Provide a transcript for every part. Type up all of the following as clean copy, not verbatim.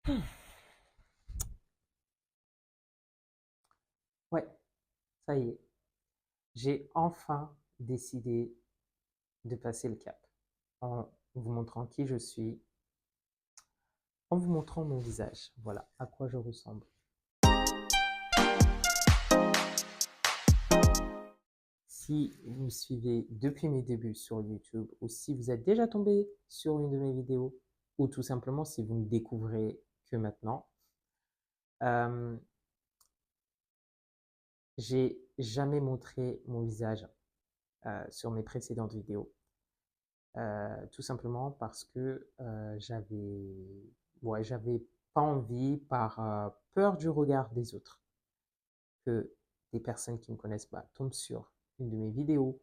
Ouais, ça y est, j'ai enfin décidé de passer le cap en vous montrant qui je suis, en vous montrant mon visage. Voilà à quoi je ressemble. Si vous me suivez depuis mes débuts sur YouTube ou si vous êtes déjà tombé sur une de mes vidéos ou tout simplement si vous me découvrez que maintenant, euh, j'ai jamais montré mon visage sur mes précédentes vidéos. Tout simplement parce que j'avais pas envie, par peur du regard des autres, que des personnes qui me connaissent pas tombent sur une de mes vidéos,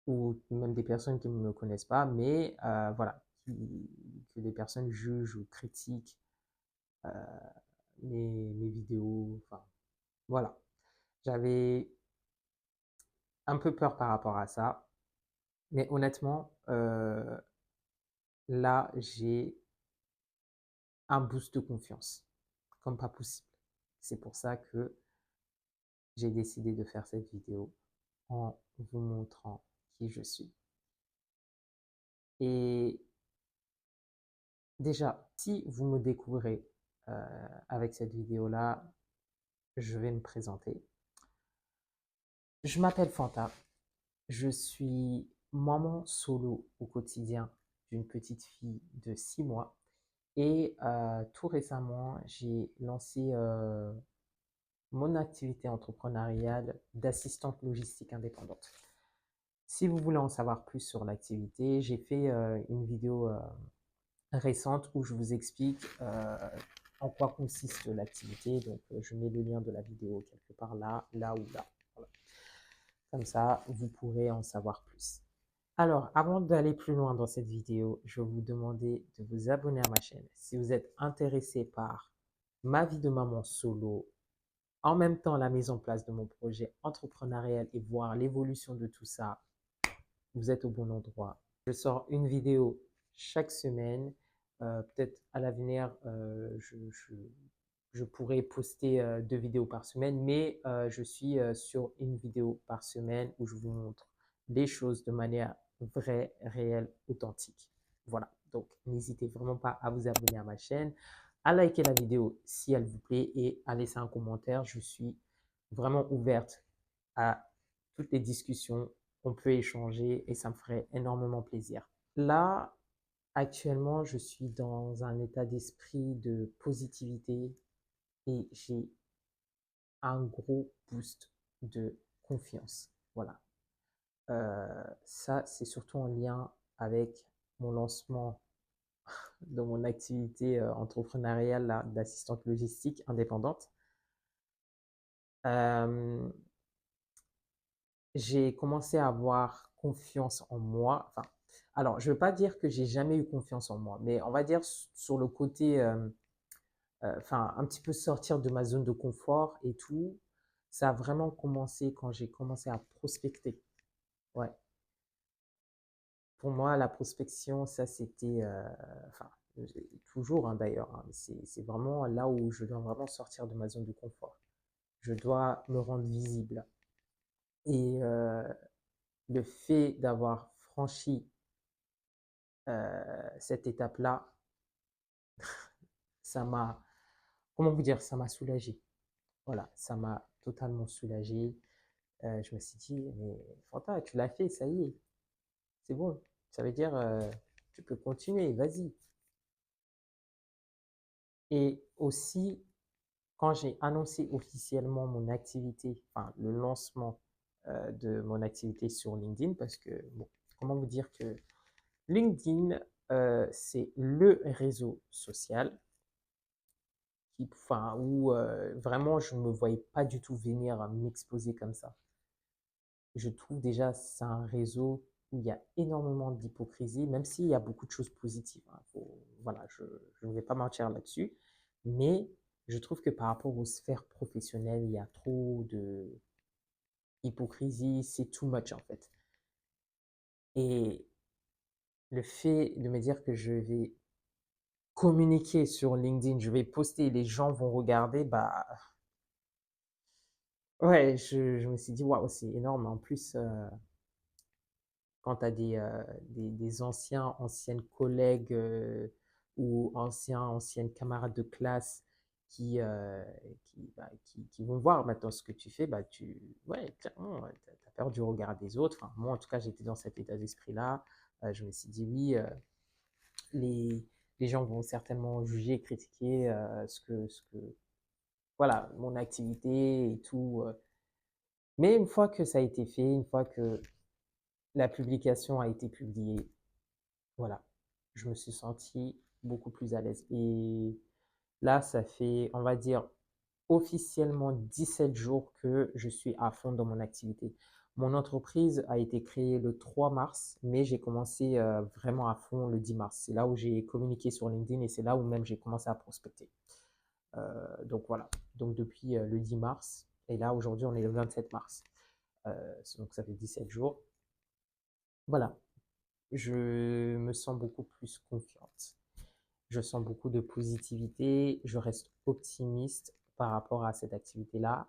ou même des personnes qui ne me connaissent pas, mais voilà, que des personnes jugent ou critiquent euh, mes vidéos. Enfin, voilà. J'avais un peu peur par rapport à ça, mais honnêtement, là, j'ai un boost de confiance, comme pas possible. C'est pour ça que j'ai décidé de faire cette vidéo en vous montrant qui je suis. Et déjà, si vous me découvrez avec cette vidéo-là, je vais me présenter. Je m'appelle Fanta, je suis maman solo au quotidien d'une petite fille de 6 mois. Et tout récemment, j'ai lancé mon activité entrepreneuriale d'assistante logistique indépendante. Si vous voulez en savoir plus sur l'activité, j'ai fait une vidéo récente où je vous explique en quoi consiste l'activité. Donc, je mets le lien de la vidéo quelque part là, là ou là. Voilà. Comme ça, vous pourrez en savoir plus. Alors, avant d'aller plus loin dans cette vidéo, je vais vous demander de vous abonner à ma chaîne. Si vous êtes intéressé par ma vie de maman solo, en même temps la mise en place de mon projet entrepreneurial et voir l'évolution de tout ça, vous êtes au bon endroit. Je sors une vidéo chaque semaine. Peut-être à l'avenir, je pourrais poster 2 vidéos par semaine, mais je suis sur une vidéo par semaine où je vous montre les choses de manière vraie, réelle, authentique. Voilà, donc n'hésitez vraiment pas à vous abonner à ma chaîne, à liker la vidéo si elle vous plaît et à laisser un commentaire. Je suis vraiment ouverte à toutes les discussions, on peut échanger et ça me ferait énormément plaisir. Là, actuellement, je suis dans un état d'esprit de positivité et j'ai un gros boost de confiance. Voilà. Ça, c'est surtout en lien avec mon lancement de mon activité entrepreneuriale d'assistante logistique indépendante. Euh, j'ai commencé à avoir confiance en moi. Enfin, alors, je ne veux pas dire que j'ai jamais eu confiance en moi, mais on va dire sur le côté, enfin, un petit peu sortir de ma zone de confort et tout. Ça a vraiment commencé quand j'ai commencé à prospecter. Ouais. Pour moi, la prospection, ça c'était, enfin, toujours hein, d'ailleurs, hein, c'est vraiment là où je dois vraiment sortir de ma zone de confort. Je dois me rendre visible. Et le fait d'avoir franchi cette étape-là, ça m'a, comment vous dire, ça m'a soulagé. Voilà, ça m'a totalement soulagé. Je me suis dit, mais Fanta, tu l'as fait, ça y est, c'est bon. Ça veut dire, tu peux continuer, vas-y. Et aussi, quand j'ai annoncé officiellement mon activité, enfin le lancement de mon activité sur LinkedIn, parce que, bon, comment vous dire que LinkedIn, c'est le réseau social enfin, où vraiment je ne me voyais pas du tout venir à m'exposer comme ça. Je trouve déjà c'est un réseau où il y a énormément d'hypocrisie, même s'il y a beaucoup de choses positives, hein. Voilà, je ne vais pas mentir là-dessus, mais je trouve que par rapport aux sphères professionnelles, il y a trop de hypocrisie, c'est too much en fait. Et le fait de me dire que je vais communiquer sur LinkedIn, je vais poster, les gens vont regarder, bah ouais, je me suis dit, waouh, c'est énorme. En plus, quand tu as des anciennes collègues ou anciennes camarades de classe qui, euh, qui vont voir maintenant ce que tu fais, bah ouais, clairement, tu as peur du regard des autres. Enfin, moi, en tout cas, j'étais dans cet état d'esprit-là. Je me suis dit, oui, les, les gens vont certainement juger, critiquer voilà, mon activité et tout. Mais une fois que ça a été fait, une fois que la publication a été publiée, voilà, je me suis senti beaucoup plus à l'aise. Et là, ça fait, on va dire, officiellement 17 jours que je suis à fond dans mon activité. Mon entreprise a été créée le 3 mars, mais j'ai commencé vraiment à fond le 10 mars. C'est là où j'ai communiqué sur LinkedIn et c'est là où même j'ai commencé à prospecter. Donc voilà, donc depuis le 10 mars, et là aujourd'hui on est le 27 mars. Donc ça fait 17 jours. Voilà, je me sens beaucoup plus confiante. Je sens beaucoup de positivité. Je reste optimiste par rapport à cette activité-là.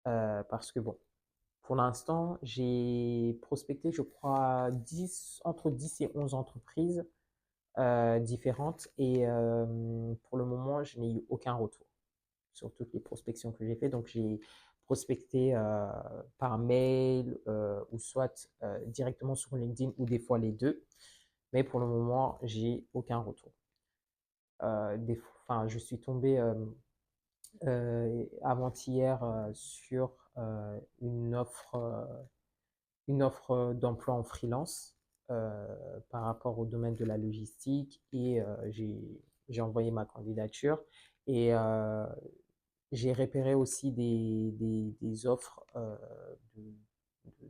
Parce que bon, pour l'instant, j'ai prospecté, je crois, entre 10 et 11 entreprises différentes. Et pour le moment, je n'ai eu aucun retour sur toutes les prospections que j'ai fait. Donc, j'ai prospecté par mail ou soit directement sur LinkedIn ou des fois les deux. Mais pour le moment, j'ai aucun retour. Enfin, je suis tombé avant-hier sur une offre d'emploi en freelance par rapport au domaine de la logistique et j'ai envoyé ma candidature et j'ai repéré aussi des offres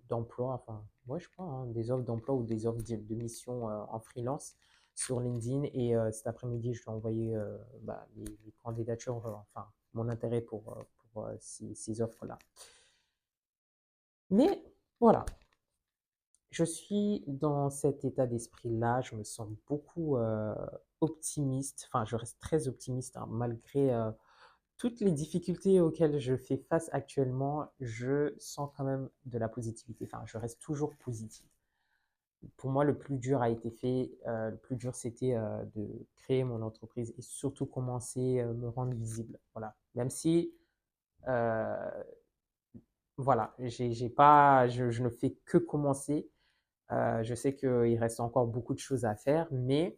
d'emploi, enfin, ouais, je crois, hein, des offres d'emploi ou des offres de mission en freelance sur LinkedIn. Et cet après-midi, je vais envoyer les candidatures, enfin, mon intérêt pour ces offres-là. Mais voilà, je suis dans cet état d'esprit-là, je me sens beaucoup optimiste, enfin, je reste très optimiste hein, malgré toutes les difficultés auxquelles je fais face actuellement, je sens quand même de la positivité. Enfin, je reste toujours positif. Pour moi, le plus dur a été fait. Le plus dur, c'était de créer mon entreprise et surtout commencer à me rendre visible. Voilà. Même si, euh, voilà, j'ai pas, je ne fais que commencer. Je sais qu'il reste encore beaucoup de choses à faire, mais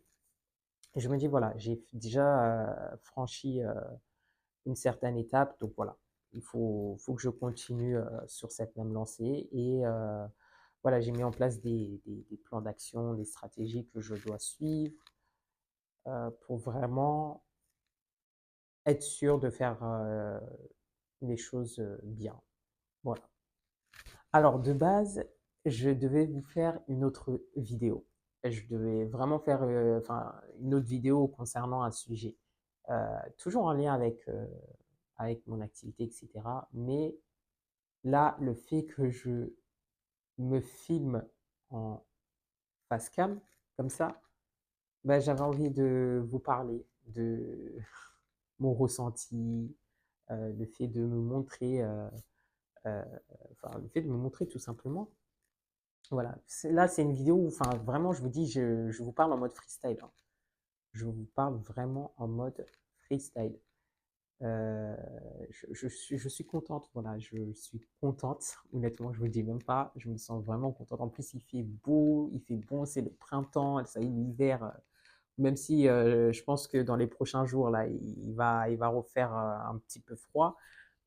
je me dis, voilà, j'ai déjà franchi une certaine étape. Donc voilà, faut que je continue sur cette même lancée. Et voilà, j'ai mis en place des plans d'action, des stratégies que je dois suivre pour vraiment être sûr de faire les choses bien. Voilà. Alors de base, je devais vous faire une autre vidéo. Je devais vraiment faire enfin, une autre vidéo concernant un sujet, toujours en lien avec mon activité, etc. Mais là, le fait que je me filme en face cam, comme ça, ben, j'avais envie de vous parler de mon ressenti, le fait de me montrer, euh, enfin, le fait de me montrer tout simplement. Voilà, là, c'est une vidéo où, enfin, vraiment, je vous dis, je vous parle en mode freestyle, hein. Je vous parle vraiment en mode freestyle. Euh, je suis contente, voilà, je suis contente, honnêtement, je vous le dis même pas, je me sens vraiment contente. En plus, il fait beau, il fait bon, c'est le printemps, ça y est, l'hiver, même si je pense que dans les prochains jours, là, il va refaire un petit peu froid,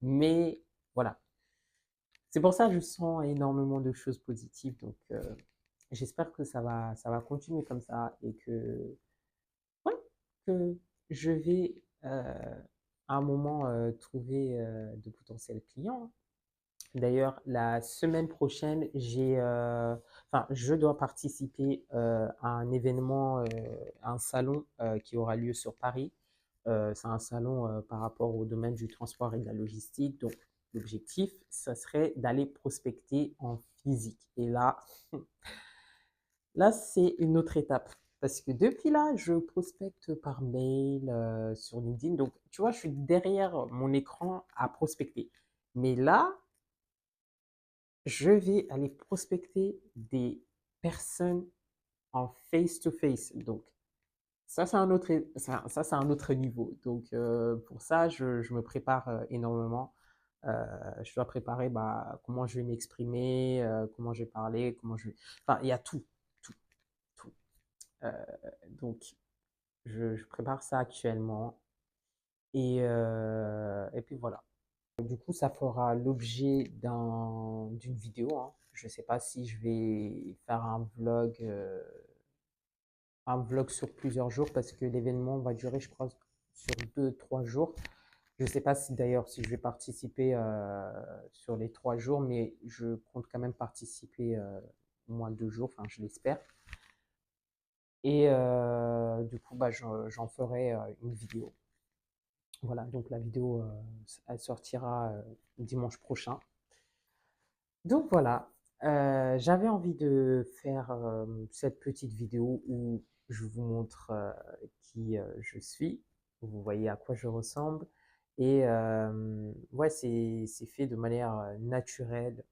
mais voilà. C'est pour ça que je sens énormément de choses positives, donc j'espère que ça va continuer comme ça et que, ouais, que je vais à un moment trouver de potentiels clients. D'ailleurs, la semaine prochaine, enfin, je dois participer à un événement, à un salon qui aura lieu sur Paris. C'est un salon par rapport au domaine du transport et de la logistique. Donc, l'objectif, ça serait d'aller prospecter en physique. Et là, là, c'est une autre étape. Parce que depuis là, je prospecte par mail, sur LinkedIn. Donc, tu vois, je suis derrière mon écran à prospecter. Mais là, je vais aller prospecter des personnes en face-to-face. Donc, ça, c'est un autre, ça, c'est un autre niveau. Donc, pour ça, je me prépare énormément. Je dois préparer bah, comment je vais m'exprimer, comment je vais parler, comment je vais... Enfin, il y a tout, tout, tout. Euh, donc, je prépare ça actuellement. Et puis voilà. Du coup, ça fera l'objet d'une vidéo, hein. Je ne sais pas si je vais faire un vlog sur plusieurs jours parce que l'événement va durer, je crois, sur 2, 3 jours. Je ne sais pas si d'ailleurs si je vais participer sur les 3 jours, mais je compte quand même participer au moins 2 jours, enfin je l'espère. Et du coup, bah, j'en ferai une vidéo. Voilà, donc la vidéo, elle sortira dimanche prochain. Donc voilà, j'avais envie de faire cette petite vidéo où je vous montre qui je suis. Vous voyez à quoi je ressemble. Et ouais, c'est fait de manière naturelle.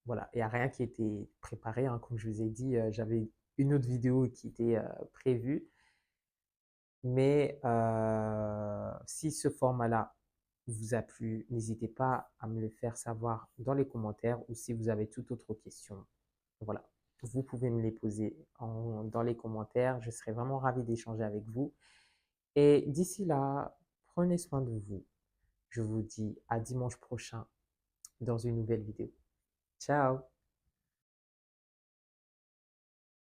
Voilà, il n'y a rien qui était préparé, hein. Comme je vous ai dit, j'avais une autre vidéo qui était prévue. Mais si ce format-là vous a plu, n'hésitez pas à me le faire savoir dans les commentaires ou si vous avez toute autre question. Voilà, vous pouvez me les poser dans les commentaires. Je serai vraiment ravi d'échanger avec vous. Et d'ici là, prenez soin de vous. Je vous dis à dimanche prochain dans une nouvelle vidéo. Ciao!